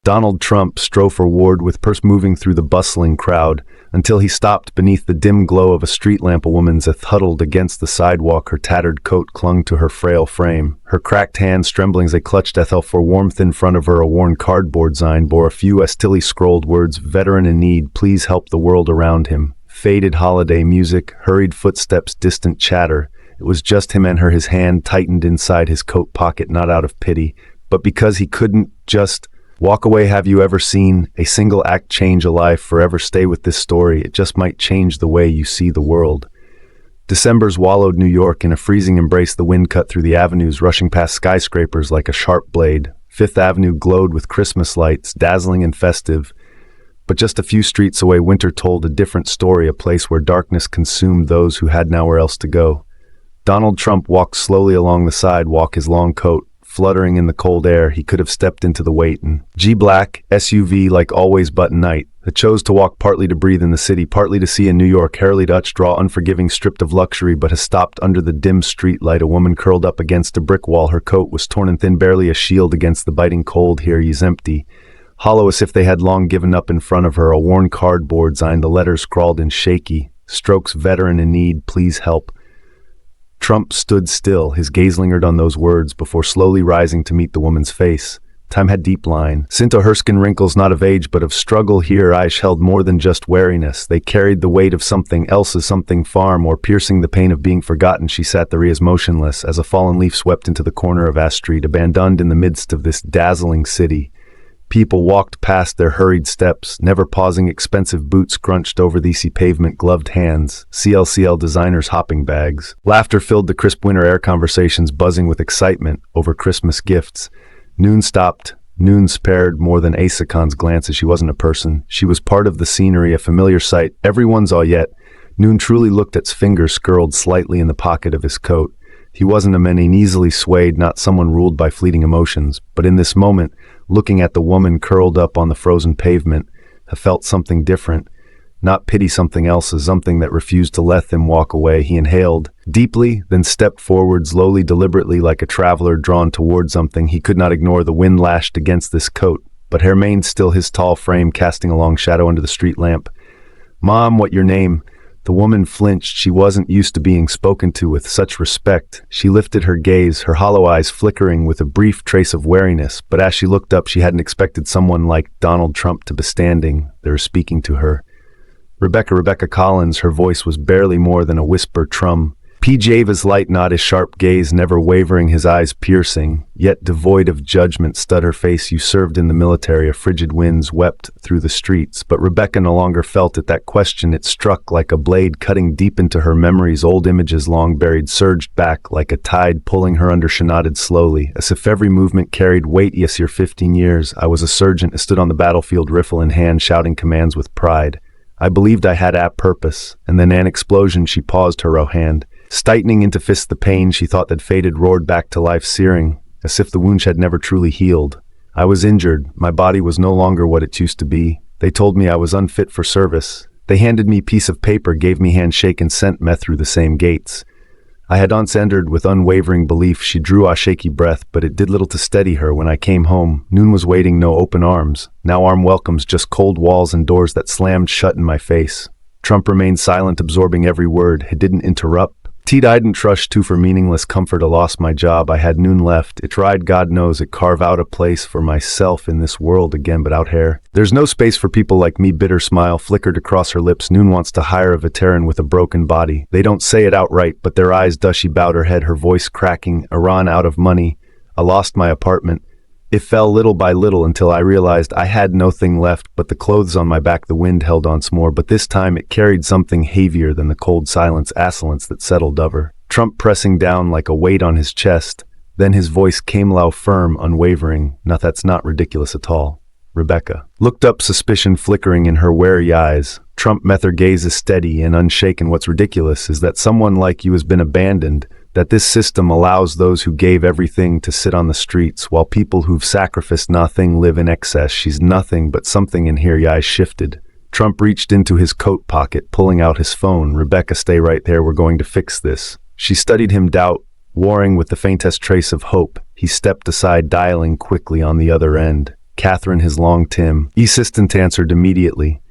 Donald Trump strode forward with purse moving through the bustling crowd until he stopped beneath the dim glow of a street lamp. A woman huddled against the sidewalk, her tattered coat clung to her frail frame. Her cracked hands trembling as they clutched Ethel for warmth. In front of her, a worn cardboard sign bore a few hastily scrolled words: "Veteran in need, please help." The world around him. Faded holiday music, hurried footsteps, distant chatter. It was just him and her, his hand tightened inside his coat pocket, not out of pity, but because he couldn't just walk away. Have you ever seen a single act change a life forever? Stay with this story. It just might change the way you see the world. December swallowed New York in a freezing embrace. The wind cut through the avenues, rushing past skyscrapers like a sharp blade. Fifth Avenue glowed with Christmas lights, dazzling and festive. But just a few streets away, winter told a different story, a place where darkness consumed those who had nowhere else to go. Donald Trump walked slowly along the sidewalk, his long coat fluttering in the cold air. He could have stepped into the wait and black SUV like always, but night. He chose to walk, partly to breathe in the city, partly to see in New York. Harley Dutch draw unforgiving, stripped of luxury, but has stopped under the dim street light. A woman curled up against a brick wall. Her coat was torn and thin, barely a shield against the biting cold. Here he's empty, hollow as if they had long given up. In front of her, a worn cardboard sign, the letters scrawled in shaky strokes: "Veteran in need, please help." Trump stood still, his gaze lingered on those words before slowly rising to meet the woman's face. Time had deep line. Into her skin wrinkles, not of age but of struggle. Here eyes held more than just wariness. They carried the weight of something else's, something far more piercing, the pain of being forgotten. She sat there as motionless as a fallen leaf swept into the corner of Ash Street, abandoned in the midst of this dazzling city. People walked past, their hurried steps, never pausing, expensive boots crunched over the easy pavement, gloved hands, CLCL designers hopping bags. Laughter filled the crisp winter air, conversations buzzing with excitement over Christmas gifts. Noon stopped. Noon spared more than Asakon's glance, as she wasn't a person. She was part of the scenery, a familiar sight everyone's all yet. Noon truly looked at his fingers curled slightly in the pocket of his coat. He wasn't a man, easily swayed, not someone ruled by fleeting emotions. But in this moment, looking at the woman curled up on the frozen pavement, I felt something different. Not pity, something else, something that refused to let him walk away. He inhaled deeply, then stepped forward slowly, deliberately, like a traveler drawn toward something. He could not ignore the wind lashed against this coat, but remained still, his tall frame casting a long shadow under the street lamp. "Mom, what your name?" The woman flinched. She wasn't used to being spoken to with such respect. She lifted her gaze, her hollow eyes flickering with a brief trace of wariness, but as she looked up, she hadn't expected someone like Donald Trump to be standing there speaking to her. Rebecca Collins." Her voice was barely more than a whisper. "Trum." P. Java's light nod, his sharp gaze never wavering, his eyes piercing, yet devoid of judgment, stud her face. "You served in the military." A frigid winds wept through the streets, but Rebecca no longer felt it. That question, it struck like a blade, cutting deep into her memories. Old images long buried surged back like a tide, pulling her under. She nodded slowly, as if every movement carried weight. "Yes, you're 15 years. I was a sergeant. I stood on the battlefield, rifle in hand, shouting commands with pride. I believed I had a purpose." And then an explosion. She paused, her hand tightening into fists. The pain she thought had faded roared back to life, searing, as if the wound had never truly healed. "I was injured. My body was no longer what it used to be. They told me I was unfit for service. They handed me a piece of paper, gave me handshake, and sent me through the same gates. I had once entered with unwavering belief." She drew a shaky breath, but it did little to steady her. "When I came home, Noon was waiting, no open arms. Now arm welcomes, just cold walls and doors that slammed shut in my face." Trump remained silent, absorbing every word. He didn't interrupt. "I didn't trust to for meaningless comfort. I lost my job. I had Noon left. It tried, God knows, it carve out a place for myself in this world again, but out here, there's no space for people like me." Bitter smile flickered across her lips. "Noon wants to hire a veteran with a broken body. They don't say it outright, but their eyes do." She bowed her head, her voice cracking. "Iran out of money. I lost my apartment. It fell little by little until I realized I had nothing left but the clothes on my back." The wind held on some more, but this time it carried something heavier than the cold silence, assailants that settled over. Trump pressing down like a weight on his chest. Then his voice came low, firm, unwavering. "No, that's not ridiculous at all." Rebecca looked up, suspicion flickering in her wary eyes. Trump met her gaze as steady and unshaken. "What's ridiculous is that someone like you has been abandoned, that this system allows those who gave everything to sit on the streets, while people who've sacrificed nothing live in excess." "She's nothing, but something in here." Your eyes shifted. Trump reached into his coat pocket, pulling out his phone. "Rebecca, stay right there. We're going to fix this." She studied him, doubt warring with the faintest trace of hope. He stepped aside, dialing quickly on the other end. Catherine his long Tim. Assistant answered immediately.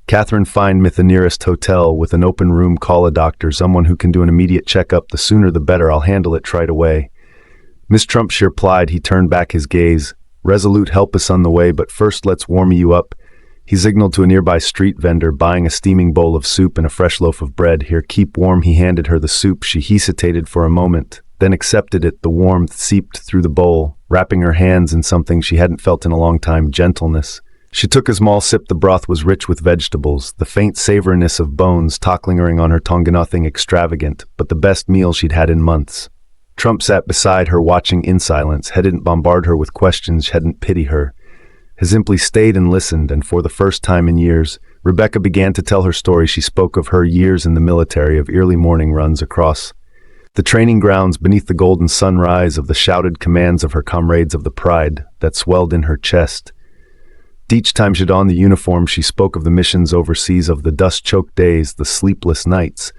Catherine, find me the nearest hotel with an open room, call a doctor, someone who can do an immediate checkup, the sooner the better, I'll handle it right away. Miss Trump, she replied. He turned back his gaze. Resolute, help us on the way, but first let's warm you up. He signaled to a nearby street vendor, buying a steaming bowl of soup and a fresh loaf of bread. Here, keep warm. He handed her the soup. She hesitated for a moment, then accepted it. The warmth seeped through the bowl, wrapping her hands in something she hadn't felt in a long time, gentleness. She took a small sip. The broth was rich with vegetables, the faint savoriness of bones lingering on her tongue. Nothing extravagant, but the best meal she'd had in months. Trump sat beside her, watching in silence. Hadn't bombard her with questions, hadn't pity her. He simply stayed and listened, and for the first time in years, Rebecca began to tell her story. She spoke of her years in the military, of early morning runs across the training grounds beneath the golden sunrise, of the shouted commands of her comrades, of the pride that swelled in her chest. Each time she'd on the uniform, she spoke of the missions overseas, of the dust-choked days, the sleepless nights,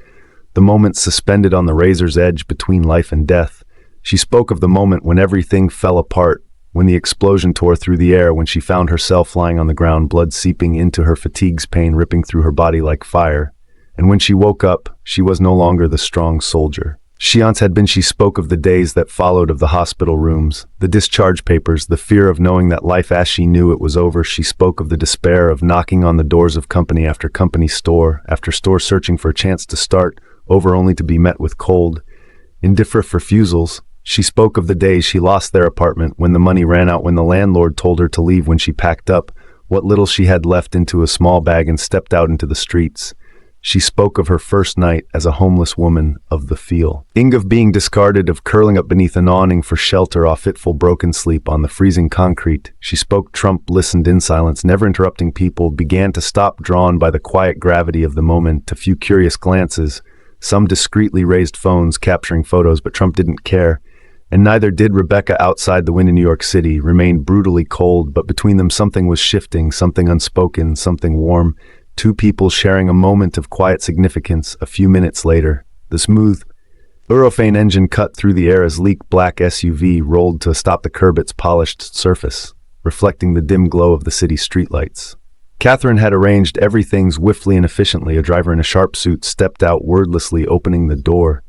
the moments suspended on the razor's edge between life and death. She spoke of the moment when everything fell apart, when the explosion tore through the air, when she found herself lying on the ground, blood seeping into her fatigues, pain ripping through her body like fire. And when she woke up, she was no longer the strong soldier she once had been. She spoke of the days that followed, of the hospital rooms, the discharge papers, the fear of knowing that life as she knew it was over. She spoke of the despair of knocking on the doors of company after company, store after store, searching for a chance to start over, only to be met with cold, indifferent refusals. She spoke of the days she lost their apartment, when the money ran out, when the landlord told her to leave, when she packed up what little she had left into a small bag and stepped out into the streets. She spoke of her first night as a homeless woman, of the feel of being discarded, of curling up beneath an awning for shelter, off fitful broken sleep on the freezing concrete. She spoke. Trump listened in silence, never interrupting. People began to stop, drawn by the quiet gravity of the moment. A few curious glances, some discreetly raised phones capturing photos, but Trump didn't care. And neither did Rebecca. Outside, the wind in New York City remained brutally cold, but between them something was shifting, something unspoken, something warm. Two people sharing a moment of quiet significance. A few minutes later, the smooth Eurofane engine cut through the air as sleek black SUV rolled to a stop, the curb, its polished surface reflecting the dim glow of the city streetlights. Catherine had arranged everything swiftly and efficiently. A driver in a sharp suit stepped out wordlessly, opening the door.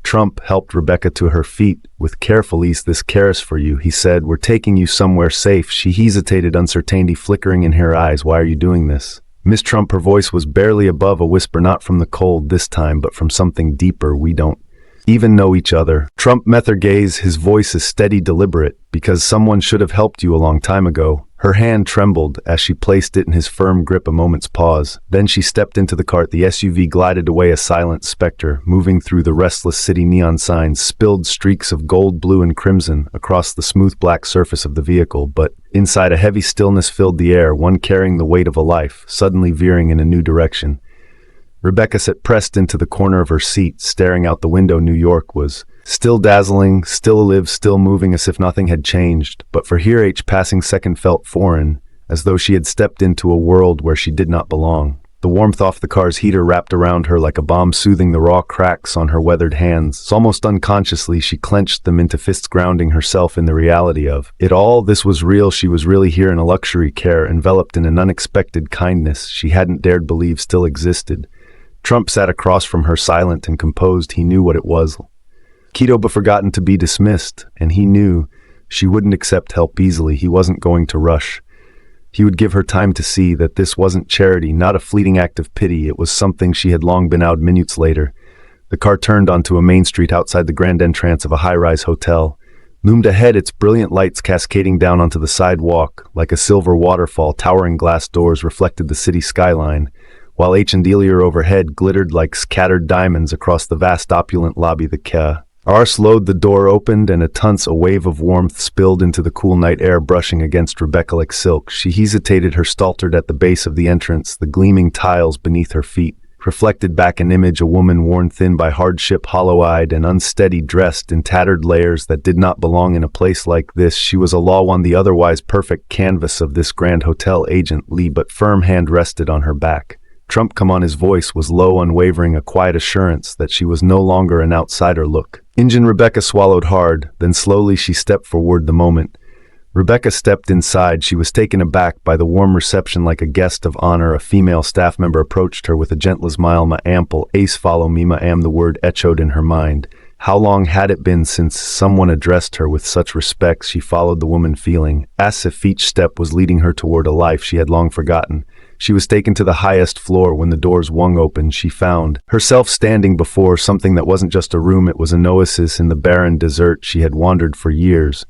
Trump helped Rebecca to her feet. With careful ease, this cares for you, he said. We're taking you somewhere safe. She hesitated, uncertainty flickering in her eyes. Why are you doing this? Miss Trump, her voice was barely above a whisper, not from the cold this time, but from something deeper. We don't even know each other. Trump met her gaze, his voice is steady, deliberate. Because someone should have helped you a long time ago. Her hand trembled as she placed it in his firm grip. A moment's pause. Then she stepped into the cart. The SUV glided away, a silent specter, moving through the restless city. Neon signs spilled streaks of gold, blue, and crimson across the smooth black surface of the vehicle, but inside, a heavy stillness filled the air, one carrying the weight of a life, suddenly veering in a new direction. Rebecca sat pressed into the corner of her seat, staring out the window. New York was still dazzling, still alive, still moving, as if nothing had changed. But for her, each passing second felt foreign, as though she had stepped into a world where she did not belong. The warmth off the car's heater wrapped around her like a bomb, soothing the raw cracks on her weathered hands. Almost unconsciously, she clenched them into fists, grounding herself in the reality of it all. This was real. She was really here in a luxury care, enveloped in an unexpected kindness she hadn't dared believe still existed. Trump sat across from her, silent and composed. He knew what it was. Keto, but forgotten to be dismissed, and he knew she wouldn't accept help easily. He wasn't going to rush. He would give her time to see that this wasn't charity, not a fleeting act of pity. It was something she had long been out. Minutes later, the car turned onto a main street outside the grand entrance of a high-rise hotel. Loomed ahead, its brilliant lights cascading down onto the sidewalk like a silver waterfall. Towering glass doors reflected the city skyline, while chandelier overhead glittered like scattered diamonds across the vast opulent lobby. The car slowed, the door opened, and at once a wave of warmth spilled into the cool night air, brushing against Rebecca like silk. She hesitated, her stoltered at the base of the entrance, the gleaming tiles beneath her feet reflected back an image, a woman worn thin by hardship, hollow-eyed and unsteady, dressed in tattered layers that did not belong in a place like this. She was a law on the otherwise perfect canvas of this grand hotel. Agent Lee, but firm hand rested on her back. Trump, come on. His voice was low, unwavering, a quiet assurance that she was no longer an outsider. Look. Rebecca swallowed hard, then slowly she stepped forward. The moment Rebecca stepped inside. She was taken aback by the warm reception. Like a guest of honor, a female staff member approached her with a gentle smile. "Ma ample, ace follow me, ma am," the word echoed in her mind. How long had it been since someone addressed her with such respect? She followed the woman, feeling as if each step was leading her toward a life she had long forgotten. She was taken to the highest floor. When the doors swung open, she found herself standing before something that wasn't just a room. It was an oasis in the barren desert she had wandered for years.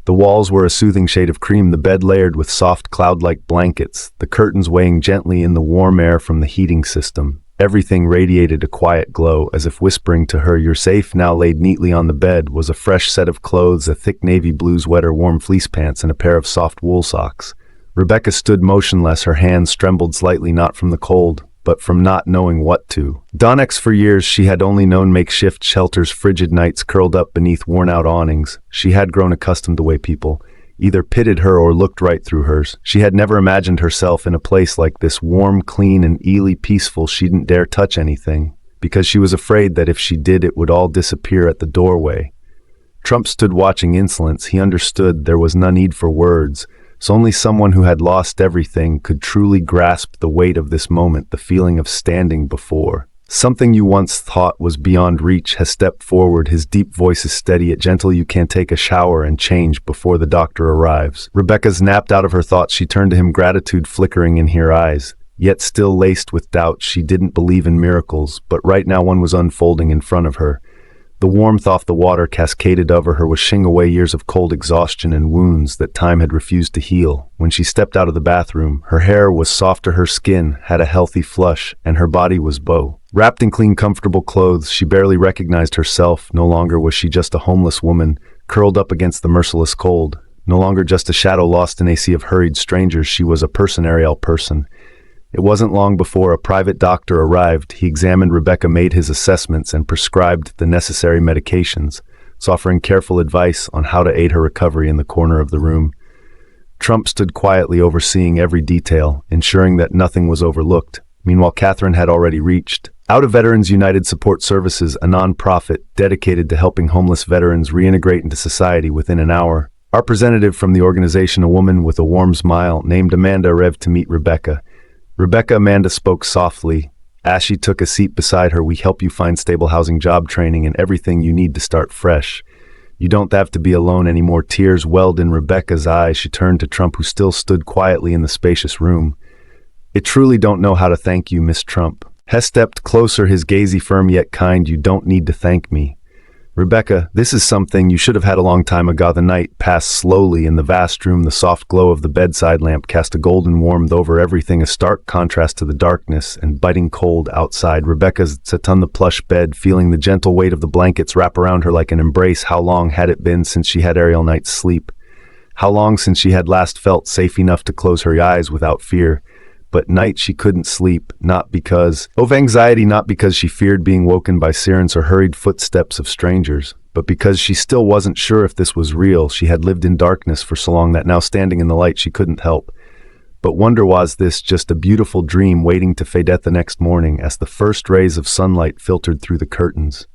The walls were a soothing shade of cream, the bed layered with soft cloud-like blankets, the curtains weighing gently in the warm air from the heating system. Everything radiated a quiet glow, as if whispering to her, "You're safe now." Laid neatly on the bed was a fresh set of clothes, a thick navy blue sweater, warm fleece pants, and a pair of soft wool socks. Rebecca stood motionless. Her hands trembled slightly, not from the cold, but from not knowing what to. Donnex, for years she had only known makeshift shelters, frigid nights curled up beneath worn-out awnings. She had grown accustomed to the way people either pitied her or looked right through hers. She had never imagined herself in a place like this, warm, clean, and eerily peaceful. She didn't dare touch anything, because she was afraid that if she did, it would all disappear at the doorway. Trump stood watching, insolence. He understood there was no need for words. So only someone who had lost everything could truly grasp the weight of this moment, the feeling of standing before something you once thought was beyond reach has stepped forward. His deep voice is steady yet gentle. "You can take a shower and change before the doctor arrives." Rebecca snapped out of her thoughts. She turned to him, gratitude flickering in her eyes, yet still laced with doubt. She didn't believe in miracles, but right now one was unfolding in front of her. The warmth off the water cascaded over her, washing away years of cold exhaustion and wounds that time had refused to heal. When she stepped out of the bathroom, her hair was softer, her skin had a healthy flush, and her body was wrapped in clean, comfortable clothes. She barely recognized herself. No longer was she just a homeless woman, curled up against the merciless cold. No longer just a shadow lost in a sea of hurried strangers. She was a person, a real person. It wasn't long before a private doctor arrived. He examined Rebecca, made his assessments, and prescribed the necessary medications, offering careful advice on how to aid her recovery. In the corner of the room, Trump stood quietly, overseeing every detail, ensuring that nothing was overlooked. Meanwhile, Catherine had already reached out of Veterans United Support Services, a non-profit dedicated to helping homeless veterans reintegrate into society. Within an hour, our representative from the organization, a woman with a warm smile named Amanda, arrived to meet Rebecca. Amanda spoke softly as she took a seat beside her. "We help you find stable housing, job training, and everything you need to start fresh. You don't have to be alone anymore." Tears welled in Rebecca's eyes. She turned to Trump, who still stood quietly in the spacious room. "I truly don't know how to thank you, Miss Trump." Hess stepped closer, his gaze firm yet kind. "You don't need to thank me, Rebecca. This is something you should have had a long time ago." The night passed slowly in the vast room. The soft glow of the bedside lamp cast a golden warmth over everything, a stark contrast to the darkness and biting cold outside. Rebecca sat on the plush bed, feeling the gentle weight of the blankets wrap around her like an embrace. How long had it been since she had a real night's sleep? How long since she had last felt safe enough to close her eyes without fear? But night she couldn't sleep, not because of anxiety, not because she feared being woken by sirens or hurried footsteps of strangers, but because she still wasn't sure if this was real. She had lived in darkness for so long that now, standing in the light, she couldn't help but wonder, was this just a beautiful dream waiting to fade out the next morning? As the first rays of sunlight filtered through the curtains,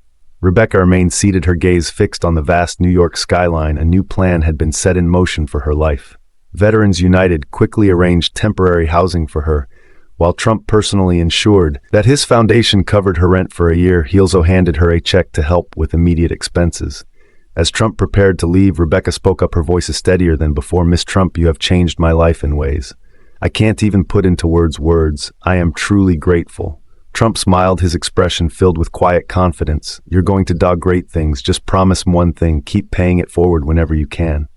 Rebecca remained seated, her gaze fixed on the vast New York skyline. A new plan had been set in motion for her life. Veterans United quickly arranged temporary housing for her, while Trump personally ensured that his foundation covered her rent for a year. He also handed her a check to help with immediate expenses. As Trump prepared to leave, Rebecca spoke up, her voice steadier than before. "Miss Trump, you have changed my life in ways I can't even put into words. I am truly grateful." Trump smiled, his expression filled with quiet confidence. "You're going to do great things. Just promise me one thing: keep paying it forward whenever you can."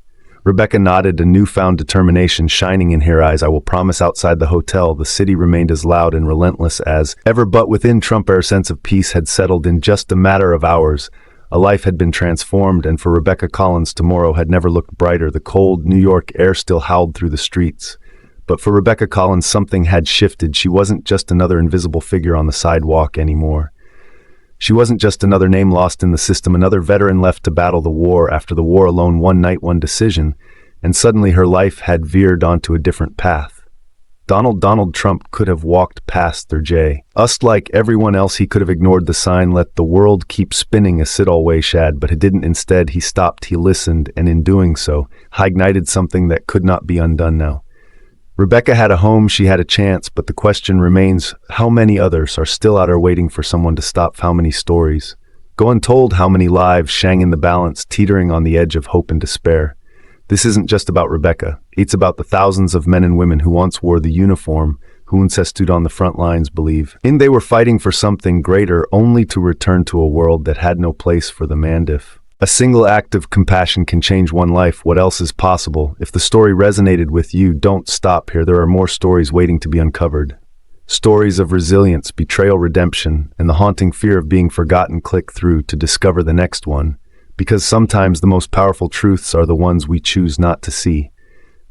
Rebecca nodded, a newfound determination shining in her eyes. "I will promise." Outside the hotel, the city remained as loud and relentless as ever, but within Trump, a sense of peace had settled in just a matter of hours. A life had been transformed, and for Rebecca Collins, tomorrow had never looked brighter. The cold New York air still howled through the streets. But for Rebecca Collins, something had shifted. She wasn't just another invisible figure on the sidewalk anymore. She wasn't just another name lost in the system, another veteran left to battle the war after the war alone. One night, one decision, and suddenly her life had veered onto a different path. Donald Trump could have walked past their J. Us like everyone else, he could have ignored the sign, let the world keep spinning as Sid always shad, but he didn't. Instead, he stopped, he listened, and in doing so, he ignited something that could not be undone now. Rebecca had a home, she had a chance, but the question remains, how many others are still out there waiting for someone to stop? How many stories go untold? How many lives hang in the balance, teetering on the edge of hope and despair? This isn't just about Rebecca. It's about the thousands of men and women who once wore the uniform, who once stood on the front lines, believe. And they were fighting for something greater, only to return to a world that had no place for them. And if a single act of compassion can change one life, what else is possible? If the story resonated with you, don't stop here. There are more stories waiting to be uncovered. Stories of resilience, betrayal, redemption, and the haunting fear of being forgotten. Click through to discover the next one, because sometimes the most powerful truths are the ones we choose not to see.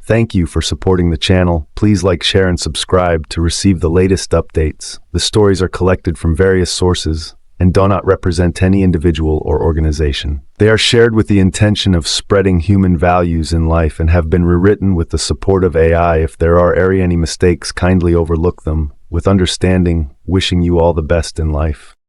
Thank you for supporting the channel. Please like, share, and subscribe to receive the latest updates. The stories are collected from various sources and do not represent any individual or organization. They are shared with the intention of spreading human values in life and have been rewritten with the support of AI. If there are any mistakes, kindly overlook them with understanding. Wishing you all the best in life.